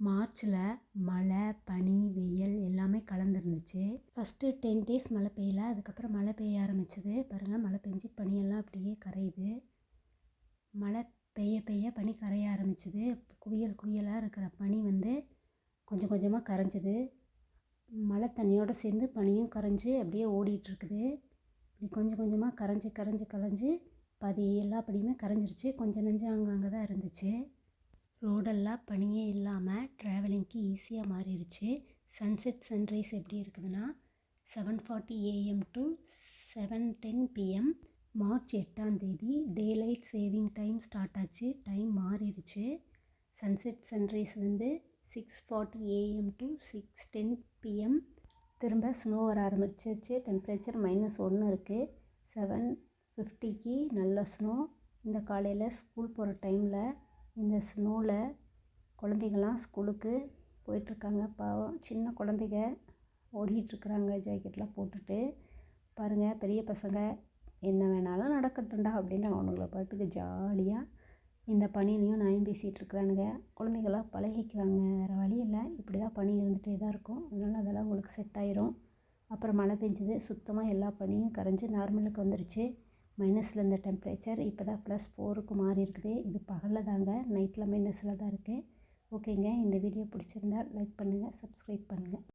மார்ச்சில் மழை, பனி, வெயில் எல்லாமே கலந்துருந்துச்சு. ஃபஸ்ட்டு 10 டேஸ் மழை பெய்யல. அதுக்கப்புறம் மழை பெய்ய ஆரம்பிச்சது. பாருங்கள், மழை பெஞ்சு பனியெல்லாம் அப்படியே கரையுது. மழை பெய்ய பெய்ய பனி கரைய ஆரம்பிச்சது. குவியல் குவியலாக இருக்கிற பனி கொஞ்சம் கொஞ்சமாக கரைஞ்சிது. மழை தண்ணியோடு சேர்ந்து பனியும் கரைஞ்சி அப்படியே ஓடிட்டுருக்குது. இப்படி கொஞ்சம் கொஞ்சமாக கரைஞ்சி பாதி எல்லா பனியுமே கரைஞ்சிருச்சு. கொஞ்சம் நெஞ்சம் அங்கங்கே தான் இருந்துச்சு. ரோடெல்லாம் பனியே இல்லாமல் ட்ராவலிங்க்கு ஈஸியாக மாறிடுச்சு. சன்செட் சன்ரைஸ் எப்படி இருக்குதுன்னா 7:40 AM to 7:10 PM. March 8 day light saving time start ஆச்சு. டைம் மாறிடுச்சு. Sunset sunrise 6:40 AM to 6:10 PM. திரும்ப ஸ்னோ வர ஆரம்பிச்சிருச்சு. டெம்பரேச்சர் -1 இருக்குது. 7:50க்கு நல்ல ஸ்னோ. இந்த காலையில் ஸ்கூல் போகிற டைமில் இந்த ஸ்னோவில் குழந்தைங்கள்லாம் ஸ்கூலுக்கு போயிட்டுருக்காங்க. பாவம் சின்ன குழந்தைங்க ஓடிட்டுருக்குறாங்க ஜாக்கெட்லாம் போட்டுட்டு. பாருங்கள், பெரிய பசங்க என்ன வேணாலும் நடக்கட்டும்டா அப்படின்னு அவனுங்கள பாட்டுக்கு ஜாலியாக இந்த பனிலையும் நாயும் பேசிகிட்டு இருக்கிறானுங்க. குழந்தைங்களாம் பழகிக்குவாங்க, வேறு வழி இல்லை. இப்படி தான் பனி இருந்துகிட்டே தான் இருக்கும். அதனால் அதெல்லாம் உங்களுக்கு செட் ஆயிரும். அப்புறம் மழை பெஞ்சது. சுத்தமாக எல்லா பனியும் கரைஞ்சி நார்மலுக்கு வந்துருச்சு. மைனஸில் இருந்த டெம்பரேச்சர் இப்போ தான் +4க்கு மாறி இருக்குது. இது பகலில் தாங்க, நைட்டில் -ல தான் இருக்குது. ஓகேங்க, இந்த வீடியோ பிடிச்சிருந்தால் லைக் பண்ணுங்கள், சப்ஸ்கிரைப் பண்ணுங்கள்.